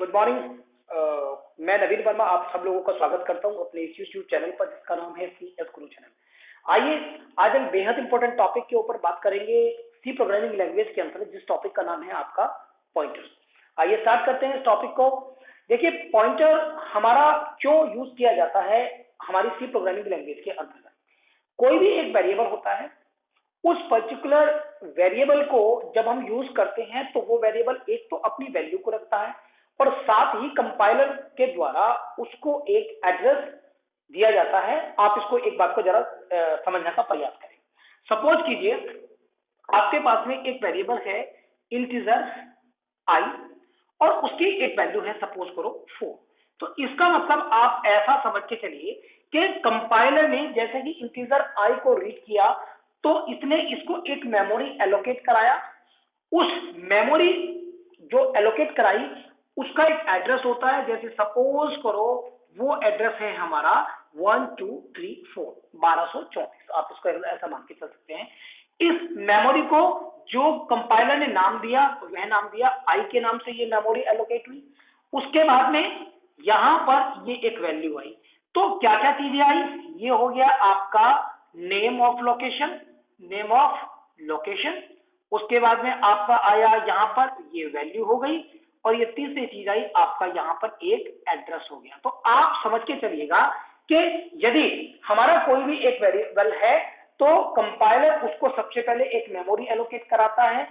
Good morning. मैं नवीन वर्मा आप सब लोगों का स्वागत करता हूं अपने इस यूट्यूब चैनल पर जिसका नाम है CS गुरु चैनल। आइए आज हम बेहद इंपॉर्टेंट टॉपिक के ऊपर बात करेंगे, सी प्रोग्रामिंग लैंग्वेज के अंतर्गत, जिस टॉपिक का नाम है आपका पॉइंटर। आइए स्टार्ट करते हैं इस टॉपिक को। देखिए, पॉइंटर हमारा क्यों यूज किया जाता है हमारी सी प्रोग्रामिंग लैंग्वेज के अंतर्गत। कोई भी एक वेरिएबल होता है, उस पर्टिकुलर वेरिएबल को जब हम यूज करते हैं तो वो वेरिएबल एक तो अपनी वैल्यू को रखता है और साथ ही कंपाइलर के द्वारा उसको एक एड्रेस दिया जाता है। आप इसको एक बात को जरा समझने का प्रयास करें। सपोज कीजिए आपके पास में एक वेरिएबल है इंटीजर i और उसकी एक वैल्यू है सपोज करो 4। तो इसका मतलब आप ऐसा समझ के चलिए कि कंपाइलर ने जैसे ही इंटीजर i को रीड किया तो इसने इसको एक मेमोरी एलोकेट कराया। उस मेमोरी जो एलोकेट कराई उसका एक एड्रेस होता है, जैसे सपोज करो वो एड्रेस है हमारा 1234 1234। आप इसको ऐसा मान के चल सकते हैं। इस मेमोरी को जो कंपाइलर ने नाम दिया वह नाम दिया आई के नाम से ये मेमोरी एलोकेट हुई। उसके बाद में यहां पर ये एक वैल्यू आई। तो क्या क्या चीजें आई, ये हो गया आपका name of location, name of location. उसके बाद में आपका आया यहां पर ये वैल्यू हो गई और ये तीसरी चीज आई आपका यहां पर एक एड्रेस हो गया। तो आप समझ के चलिएगा कि यदि हमारा कोई भी एक वेरिएबल है तो कंपाइलर उसको सबसे पहले एक मेमोरी एलोकेट कराता है,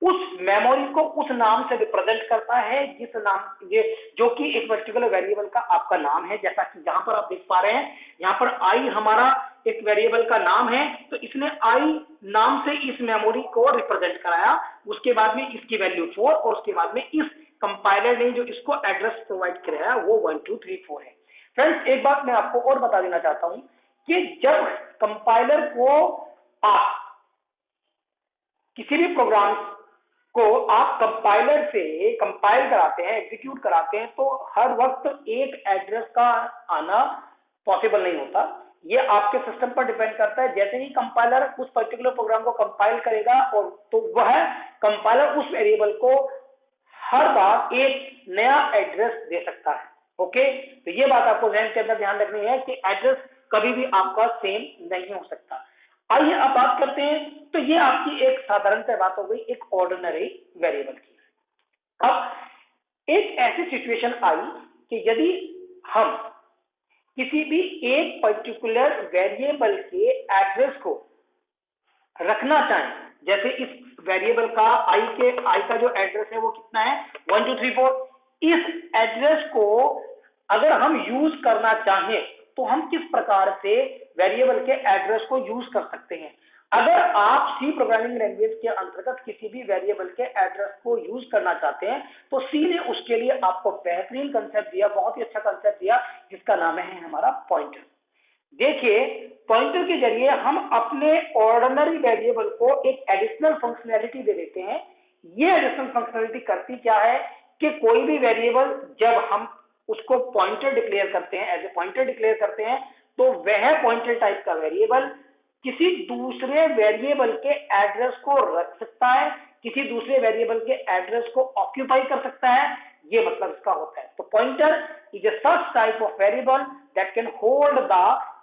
उस मेमोरी को उस नाम से रिप्रेजेंट करता है जिस नाम ये जो कि एक पर्टिकुलर वेरिएबल का आपका नाम है। जैसा कि यहां पर आप देख पा रहे हैं, यहां पर आई हमारा एक वेरिएबल का नाम है, तो इसने आई नाम से इस मेमोरी को रिप्रेजेंट कराया। उसके बाद में इसकी वैल्यू 4 और उसके बाद में इस कंपाइलर ने जो इसको एड्रेस प्रोवाइड कराया वो 1234 है। फ्रेंड्स, एक बात मैं आपको और बता देना चाहता हूं कि जब कंपाइलर को आप किसी भी प्रोग्राम को आप कंपाइलर से कंपाइल कराते हैं, एग्जीक्यूट कराते हैं, तो हर वक्त एक एड्रेस का आना पॉसिबल नहीं होता। ये आपके सिस्टम पर डिपेंड करता है। जैसे ही कंपाइलर उस पर्टिकुलर प्रोग्राम को कंपाइल करेगा और तो वह कंपाइलर उस वेरिएबल को हर बार एक नया एड्रेस दे सकता है। ओके, तो ये बात आपको ध्यान के अंदर ध्यान रखनी है कि एड्रेस कभी भी आपका सेम नहीं हो सकता। आइए अब बात करते हैं। तो ये आपकी एक साधारण सी बात हो गई एक ऑर्डिनरी वेरिएबल की। अब एक ऐसी सिचुएशन आई कि यदि हम किसी भी एक पर्टिकुलर वेरिएबल के एड्रेस को रखना चाहें, जैसे इस वेरिएबल का आई का जो एड्रेस है वो कितना है 1234। इस एड्रेस को अगर हम यूज करना चाहें तो हम किस प्रकार से वेरिएबल के एड्रेस को यूज कर सकते हैं। अगर आप सी प्रोग्रामिंग लैंग्वेज के अंतर्गत किसी भी वेरिएबल के एड्रेस को यूज करना चाहते हैं तो सी ने उसके लिए आपको बेहतरीन कंसेप्ट दिया, बहुत ही अच्छा कंसेप्ट दिया, जिसका नाम है हमारा पॉइंटर। देखिए, पॉइंटर के जरिए हम अपने ऑर्डिनरी वेरिएबल को एक एडिशनल फंक्शनैलिटी दे देते हैं। ये एडिशनल फंक्शनैलिटी करती क्या है कि कोई भी वेरिएबल जब हम उसको पॉइंटर डिक्लेयर करते हैं, एज ए पॉइंटर डिक्लेयर करते हैं, तो वह पॉइंटर टाइप का वेरिएबल किसी दूसरे वेरिएबल के एड्रेस को रख सकता है, किसी दूसरे वेरिएबल के एड्रेस को ऑक्यूपाई कर सकता है। ये मतलब इसका होता है। तो pointer is a such type of variable that can hold the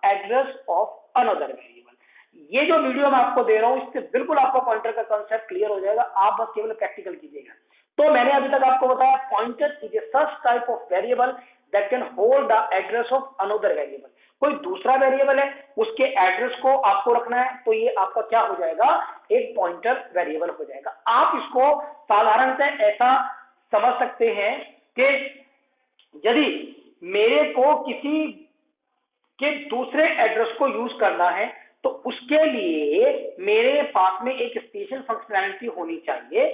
address of another variable. ये जो वीडियो मैं आपको दे रहा हूं इससे बिल्कुल आपको पॉइंटर का कांसेप्ट क्लियर हो जाएगा। आप बस केवल प्रैक्टिकल कीजिएगा। तो मैंने अभी तक आपको बताया pointer is a such type of variable that can hold the address of another variable. कोई दूसरा वेरिएबल है उसके एड्रेस को आपको रखना है तो ये आपका क्या हो जाएगा, एक पॉइंटर वेरिएबल हो जाएगा। आप इसको साधारण से ऐसा समझ सकते हैं कि यदि मेरे को किसी के दूसरे एड्रेस को यूज करना है तो उसके लिए मेरे पास में एक स्पेशल फंक्शनैलिटी होनी चाहिए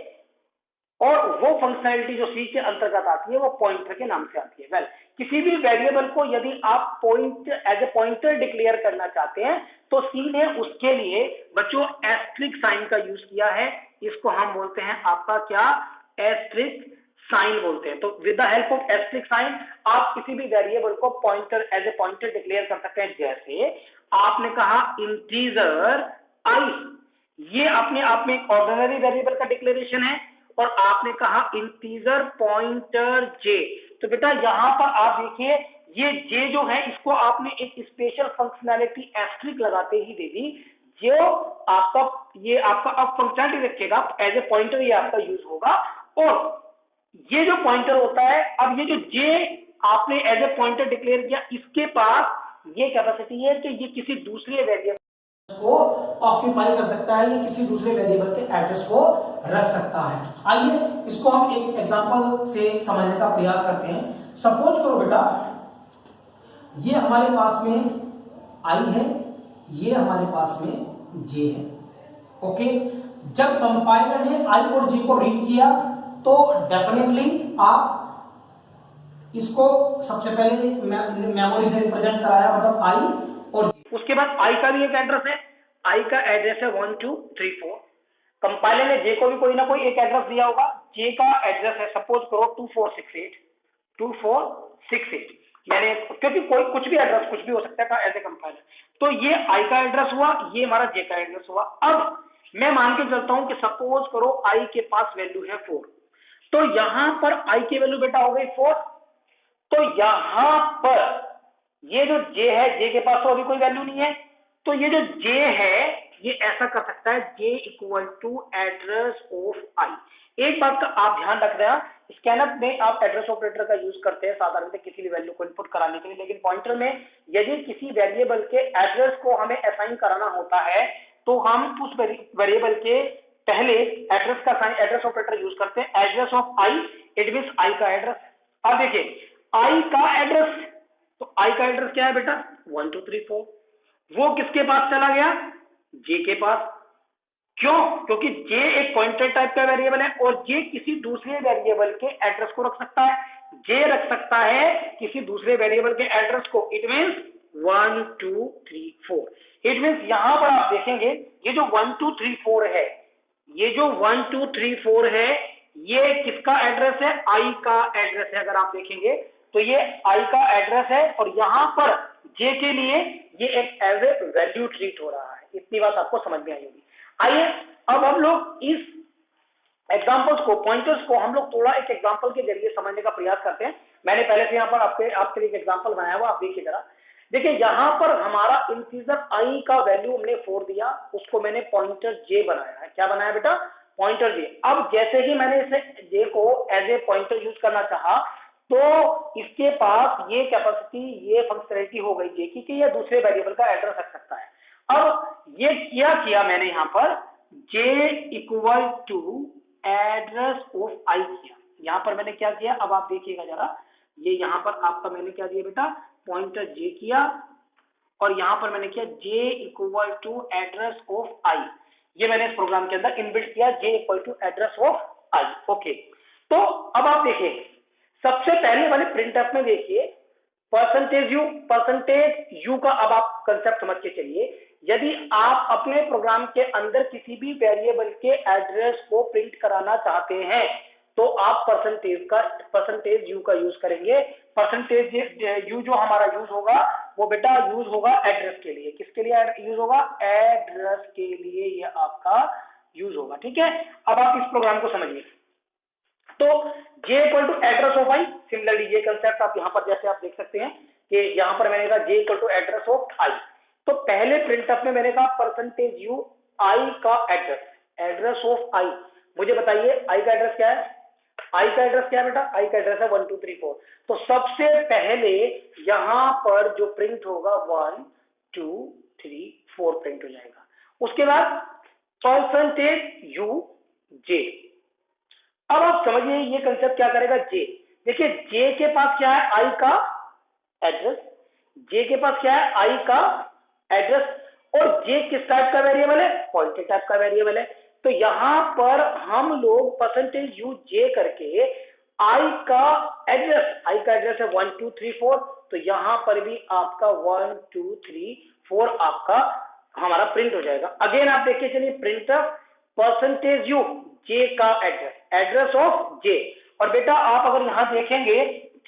और वो फंक्शनैलिटी जो सी के अंतर्गत आती है वो पॉइंटर के नाम से आती है। वेल, किसी भी वेरिएबल को यदि आप एज ए पॉइंटर डिक्लेयर करना चाहते हैं तो सी ने उसके लिए बच्चों एस्ट्रिक साइन का यूज किया है। इसको हम बोलते हैं आपका क्या, एस्ट्रिक साइन बोलते हैं। तो with the help of asterisk sign आप किसी भी वेरिएबल को pointer as a pointer declare कर सकते हैं। जैसे आपने कहा इंटीजर आई, ये अपने आप में एक ऑर्डिनरी वेरिएबल का डिक्लेरेशन है और आपने कहा इंटीजर पॉइंटर जे। तो बेटा यहाँ पर आप देखिए ये जे जो है इसको आपने एक स्पेशल फंक्शनैलिटी एस्ट्रिक लगाते ही दे दी, जो आपका ये आपका अब फंक्शनैलिटी रखेगा एज ए पॉइंटर, ये आपका यूज होगा। और ये जो पॉइंटर होता है, अब ये जो जे आपने एज ए पॉइंटर डिक्लेयर किया, इसके पास ये कैपेसिटी है कि ये किसी दूसरे वेरिएबल को ऑक्यूपाई कर सकता है, ये किसी दूसरे वेरिएबल के एड्रेस को रख सकता है। आइए इसको हम एक एग्जांपल से समझने का प्रयास करते हैं। सपोज करो बेटा ये हमारे पास में i है, ये हमारे पास में j है। ओके, जब कंपाइलर ने i और j को रीड किया तो डेफिनेटली आप इसको सबसे पहले मेमोरी से रिप्रेजेंट कराया, मतलब i, और उसके बाद i का भी एक एड्रेस है, i का एड्रेस है 1 2 3 4। कंपाइलर ने j को भी कोई ना कोई एक एड्रेस दिया होगा, j का एड्रेस है सपोज करो 2468 मैंने, क्योंकि कोई कुछ भी एड्रेस कुछ भी हो सकता है एज ए कंपाइलर। तो ये i का एड्रेस हुआ, ये हमारा j का एड्रेस हुआ। अब मैं मान के चलता हूं कि सपोज करो i के पास वैल्यू है 4, तो यहां पर i की वैल्यू बेटा हो गई 4। तो यहां पर ये जो j है, j के पास तो अभी कोई वैल्यू नहीं है, तो ये जो j है ये ऐसा कर सकता है j equal to address of i। एक बात का आप ध्यान रख देना, स्कैनअप में आप एड्रेस ऑपरेटर का यूज करते हैं साधारणतः किसी भी वैल्यू को इनपुट कराने के लिए, लेकिन पॉइंटर में यदि किसी वेरिएबल के एड्रेस को हमें असाइन कराना होता है तो हम उस वेरिएबल के पहले एड्रेस ऑपरेटर यूज करते हैं, address of i, it means i का एड्रेस। अब देखिए i का एड्रेस, तो i का एड्रेस क्या है बेटा 1 2 3 4, वो किसके पास चला गया, j के पास। क्यों? क्योंकि j एक पॉइंटर टाइप का वेरिएबल है और j किसी दूसरे वेरिएबल के एड्रेस को रख सकता है, j रख सकता है किसी दूसरे वेरिएबल के एड्रेस को, इट मींस 1 2 3 4। इट मींस यहां पर आप देखेंगे ये जो 1 2 3 4 है, ये जो 1 2 3 4 है, ये किसका एड्रेस है, i का एड्रेस है। अगर आप देखेंगे तो ये i का एड्रेस है और यहां पर j के लिए ये एक एज ए वैल्यू ट्रीट हो रहा है। इतनी बात आपको समझ में आई होगी। आइए अब हम लोग इस एग्जांपल्स को, पॉइंटर्स को हम लोग थोड़ा एक एग्जांपल के जरिए समझने का प्रयास करते हैं। मैंने पहले से यहाँ पर आपके लिए एक एग्जांपल बनाया हुआ, आप देखिए जरा। देखिए यहाँ पर हमारा इंटीजर i का वैल्यू हमने 4 दिया, उसको मैंने पॉइंटर j बनाया है। क्या बनाया बेटा, पॉइंटर j। अब जैसे ही मैंने इसे j को एज ए पॉइंटर यूज करना चाहा तो इसके पास ये कैपेसिटी, ये फंक्शनैलिटी हो गई j की कि ये दूसरे वेरिएबल का एड्रेस रख सकता है। अब ये क्या किया मैंने यहाँ पर, j equal to address of i किया। यहाँ पर मैंने क्या किया, अब आप देखिएगा जरा, ये यहाँ पर आपका मैंने क्या दिया बेटा, पॉइंटर j किया और यहाँ पर मैंने किया j equal to address of i। ये मैंने इस प्रोग्राम के अंदर इनबिल्ट किया j equal to address of i। Okay, तो अब आप देखिए सबसे पहले वाले प्रिंटफ में देखिए परसेंटेज u का अब आप कंसेप्ट समझ के चलिए। यदि आप अपने प्रोग्राम के अंदर किसी भी वेरिएबल के एड्रेस को प्रिंट कराना चाहते हैं तो आप परसेंटेज u का यूज करेंगे। परसेंटेज u जो हमारा यूज होगा वो बेटा यूज होगा एड्रेस के लिए। किसके लिए यूज होगा, एड्रेस के लिए ये आपका यूज होगा। ठीक है, अब आप इस प्रोग्राम को समझिए। तो j equal to address of i, similarly ये कंसेप्ट आप यहाँ पर जैसे आप देख सकते हैं कि यहाँ पर मैंने कहा j equal to address of i। तो पहले प्रिंटफ में मैंने कहा परसेंटेज u i का एड्रेस ऑफ i। मुझे बताइए i का एड्रेस क्या है, i का एड्रेस क्या है बेटा, i का एड्रेस है 1 2 3 4। तो सबसे पहले यहाँ पर जो प्रिंट होगा 1 2 3 4 प्रिंट हो जाएगा। उसके बाद परसेंटेज u j। अब आप समझिए ये कंसेप्ट क्या करेगा, j। देखिए j के पास क्या है, i का एड्रेस, j के पास क्या है, i का एड्रेस, और j किस टाइप का वेरिएबल है, पॉइंटर टाइप का वेरिएबल है। तो यहां पर हम लोग परसेंटेज u j करके i का एड्रेस है 1 2 3 4। तो यहां पर भी आपका 1 2 3 4 आपका हमारा प्रिंट हो जाएगा। अगेन आप देखिए चलिए प्रिंटफ परसेंटेज u j का एड्रेस ऑफ j। और बेटा आप अगर यहां देखेंगे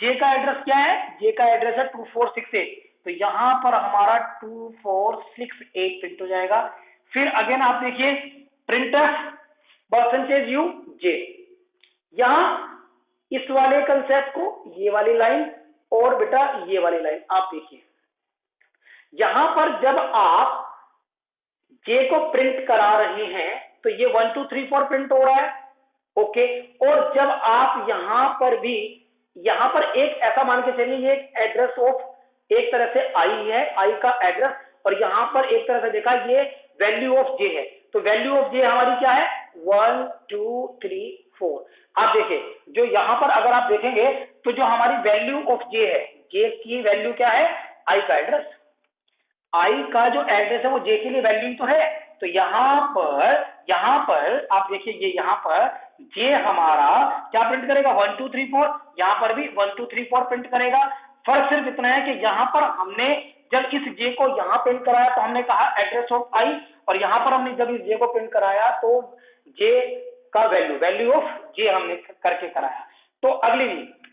j का एड्रेस क्या है, j का एड्रेस है 2468। तो यहां पर हमारा 2468 प्रिंट हो जाएगा। फिर अगेन आप देखिए प्रिंटफ परसेंटेज u j। यहां इस वाले कंसेप्ट को, ये वाली लाइन और बेटा ये वाली लाइन आप देखिए, यहां पर जब आप जे को प्रिंट करा रहे हैं तो ये 1 2 3 4 प्रिंट हो रहा है, ओके। और जब आप यहां पर भी, यहां पर एक ऐसा मान के चलिए ये एक एड्रेस ऑफ एक तरह से आई है, आई का एड्रेस, और यहां पर एक तरह से देखा ये वैल्यू ऑफ जे है, तो वैल्यू ऑफ जे हमारी क्या है 1 2 3 4। आप देखिए जो यहां पर अगर आप देखेंगे तो जो हमारी वैल्यू ऑफ जे है, जे की वैल्यू क्या है आई का एड्रेस, आई का जो एड्रेस है वो जे के लिए वैल्यू तो है, तो यहां पर आप देखिए ये यहां पर जे हमारा क्या प्रिंट करेगा 1 2 3 4, यहां पर भी 1 2 3 4 प्रिंट करेगा। फर्क सिर्फ इतना है कि यहां पर हमने जब इस जे को यहां प्रिंट कराया तो हमने कहा एड्रेस ऑफ आई, और यहां पर हमने जब इस जे को प्रिंट कराया तो जे का वैल्यू ऑफ जे हमने करके कराया। तो अगली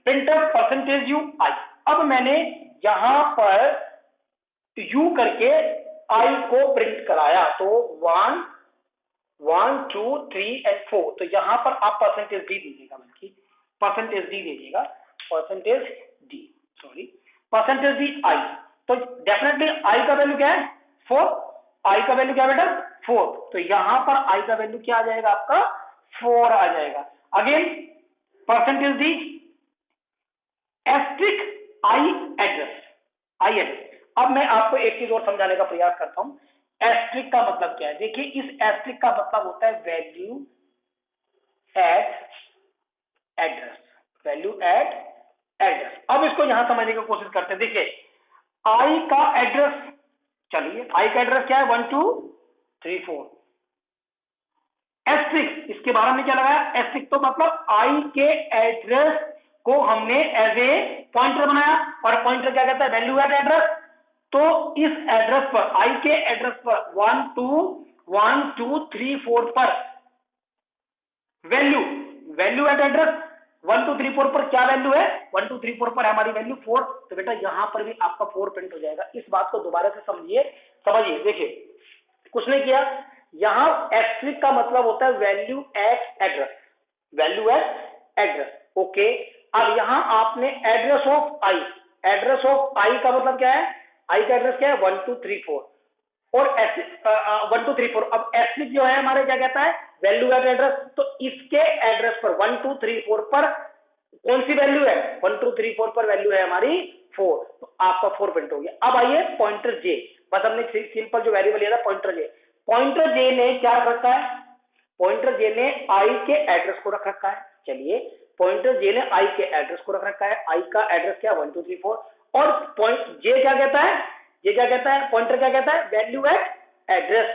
प्रिंट परसेंटेज यू आई, अब मैंने यहां पर यू करके आई को प्रिंट कराया, तो 1 1 2 3 एंड 4, तो यहां पर आप परसेंटेज डी दीजिएगा, बल्कि परसेंटेज डी दीजिएगा, percentage D, sorry percentage D I. तो डेफिनेटली आई का वैल्यू क्या है 4, आई का वैल्यू क्या बेटा 4, तो यहां पर आई का वैल्यू क्या आ जाएगा आपका 4 आ जाएगा। Again percentage D asterisk I address. अब मैं आपको एक चीज और समझाने का प्रयास करता हूं, एस्ट्रिक का मतलब क्या है। देखिए इस एस्ट्रिक का मतलब होता है value eight address, value eight address. अब इसको यहां समझने की कोशिश करते हैं। देखिए आई का एड्रेस, चलिए आई का एड्रेस क्या है 1 2 3 4, एस्ट्रिक इसके बारे में क्या लगाया, एस्ट्रिक तो मतलब आई के एड्रेस को हमने एज ए पॉइंटर बनाया, और पॉइंटर क्या कहता है वैल्यू एट एड्रेस। तो इस एड्रेस पर, आई के एड्रेस पर 1 2 3 4 पर वैल्यू एट एड्रेस 1 2 3 4 पर क्या वैल्यू है 1 2 3 4 पर हमारी वैल्यू 4, तो बेटा यहां पर भी आपका 4 प्रिंट हो जाएगा। इस बात को दोबारा से समझिए। देखिए कुछ नहीं किया, यहां एस्ट्रिक का मतलब होता है वैल्यू एट एड्रेस, ओके। अब यहां आपने एड्रेस ऑफ आई का मतलब क्या है, आई का एड्रेस क्या है 1 2 3 4, और 1 2 3 4। अब एस्ट्रिक जो है हमारे क्या कहता है वैल्यू एट एड्रेस, तो इसके एड्रेस पर 1 2 3 4 पर कौन सी वैल्यू है 1 2 3 4 पर वैल्यू है हमारी 4, तो आपका 4 प्रिंट हो गया। अब आइए पॉइंटर जे, बस हमने सिंपल जो वेरिएबल लिया था पॉइंटर जे ने क्या रख रखा है, पॉइंटर जे ने आई के एड्रेस को रख रखा है। चलिए पॉइंटर जे ने आई के एड्रेस को रख रखा है, आई का एड्रेस क्या 1 2 3 4, और पॉइंट जे क्या कहता है, पॉइंटर क्या कहता है वैल्यू एट एड्रेस।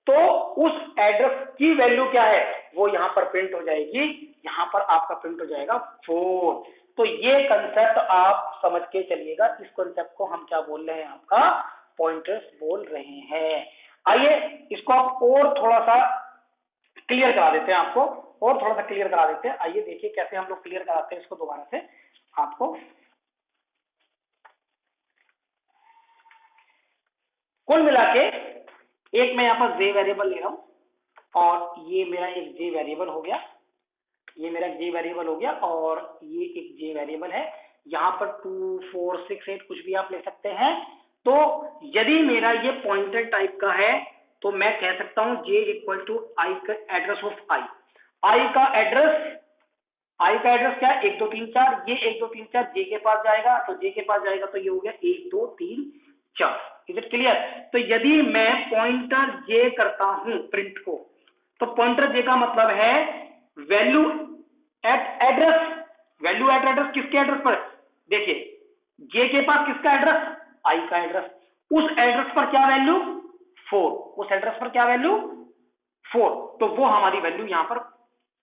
तो उस एड्रेस की वैल्यू क्या है वो यहां पर प्रिंट हो जाएगी, यहां पर आपका प्रिंट हो जाएगा 4। तो ये कंसेप्ट आप समझ के चलिएगा, इस कंसेप्ट को हम क्या बोल रहे हैं, आपका पॉइंटर्स बोल रहे हैं। आइए इसको आप और थोड़ा सा क्लियर करा देते हैं, आइए देखिए कैसे हम लोग क्लियर कराते हैं इसको दोबारा से आपको। कुल मिला के एक मैं यहां पर जे वेरिएबल ले रहा हूं, और ये मेरा एक जे वेरिएबल हो गया, और ये एक जे वेरिएबल है। यहां पर 2 4 6 8 कुछ भी आप ले सकते हैं। तो यदि मेरा ये पॉइंटर टाइप का है तो मैं कह सकता हूं जे इक्वल टू आई का एड्रेस ऑफ आई का एड्रेस क्या है 1 2 3 4, ये 1 2 3 4 जे के पास जाएगा, तो जे के पास जाएगा तो ये हो गया 1 2 3 4। Is it clear? तो यदि मैं पॉइंटर जे करता हूं प्रिंट को, तो पॉइंटर जे का मतलब है वैल्यू एट एड्रेस किसके एड्रेस पर, देखिए जे के पास किसका एड्रेस आई का एड्रेस, उस एड्रेस पर क्या वैल्यू 4, तो वो हमारी वैल्यू यहां पर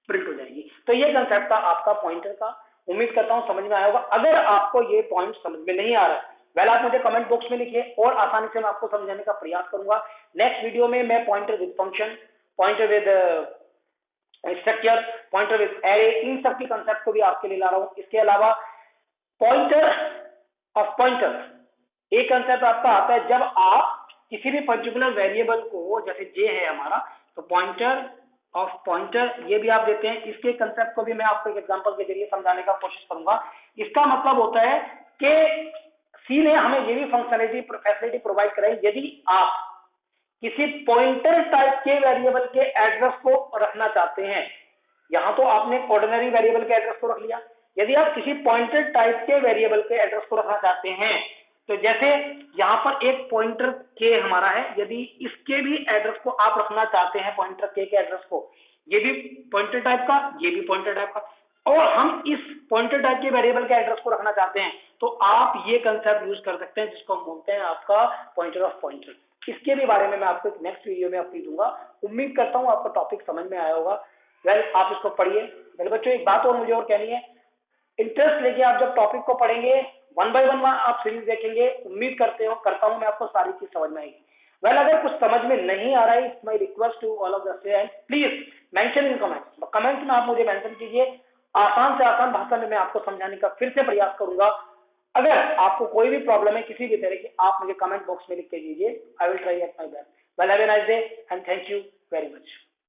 प्रिंट हो जाएगी। तो ये कंसेप्ट था आपका पॉइंटर का, उम्मीद करता हूं समझ में आया होगा। अगर आपको ये पॉइंट समझ में नहीं आ रहा है, वेल आप मुझे कमेंट बॉक्स में लिखिए और आसानी से मैं आपको समझाने का प्रयास करूंगा। नेक्स्ट वीडियो में मैं pointer with function, pointer with structure, pointer with array, इन सब की कंसेप्ट को भी आपके लिए ला रहा हूं। इसके अलावा पॉइंटर ऑफ पॉइंटर, एक कंसेप्ट आपका आता है जब आप किसी भी पर्टिकुलर वेरिएबल को, जैसे जे है हमारा, तो पॉइंटर ऑफ पॉइंटर, ये भी आप देते हैं। इसके कंसेप्ट को भी मैं आपको एक एग्जांपल के जरिए समझाने का कोशिश करूंगा। इसका मतलब होता है कि सी ने हमें ये भी फैसिलिटी प्रोवाइड कराई, यदि आप किसी पॉइंटर टाइप के वेरिएबल के एड्रेस को रखना चाहते हैं, यहां तो आपने ऑर्डिनरी वेरिएबल के एड्रेस को रख लिया, यदि आप किसी पॉइंटर टाइप के वेरिएबल के एड्रेस को रखना चाहते हैं, तो जैसे यहां पर एक पॉइंटर के हमारा है, यदि इसके भी एड्रेस को आप रखना चाहते हैं, पॉइंटर के एड्रेस को, ये भी पॉइंटर टाइप का, ये भी पॉइंटर टाइप का, और हम इस पॉइंटर टाइप के वेरिएबल के एड्रेस को रखना चाहते हैं, तो आप ये कंसेप्ट यूज कर सकते हैं जिसको हम बोलते हैं आपका पॉइंटर ऑफ पॉइंटर। इसके भी बारे में मैं आपको एक नेक्स्ट वीडियो में अपनी दूंगा। उम्मीद करता हूं आपको टॉपिक समझ में आया होगा। वेल, आप इसको पढ़िए। मेरे बच्चों, एक बात और मुझे और कहनी है, इंटरेस्ट लेके आप जब टॉपिक को पढ़ेंगे, वन बाय वन आप सीरीज देखेंगे, उम्मीद करता हूं मैं आपको सारी चीज समझ में आएगी। वेल, अगर कुछ समझ में नहीं आ रहा है, it's my request to all of the student, please mention in comments. Comments में आप मुझे मेंशन कीजिए, आसान से आसान भाषा में मैं आपको समझाने का फिर से प्रयास करूंगा। अगर आपको कोई भी प्रॉब्लम है किसी भी तरह की, आप मुझे कमेंट बॉक्स में लिख के दीजिए। I will try at my best. Well, have a nice day and thank you very much.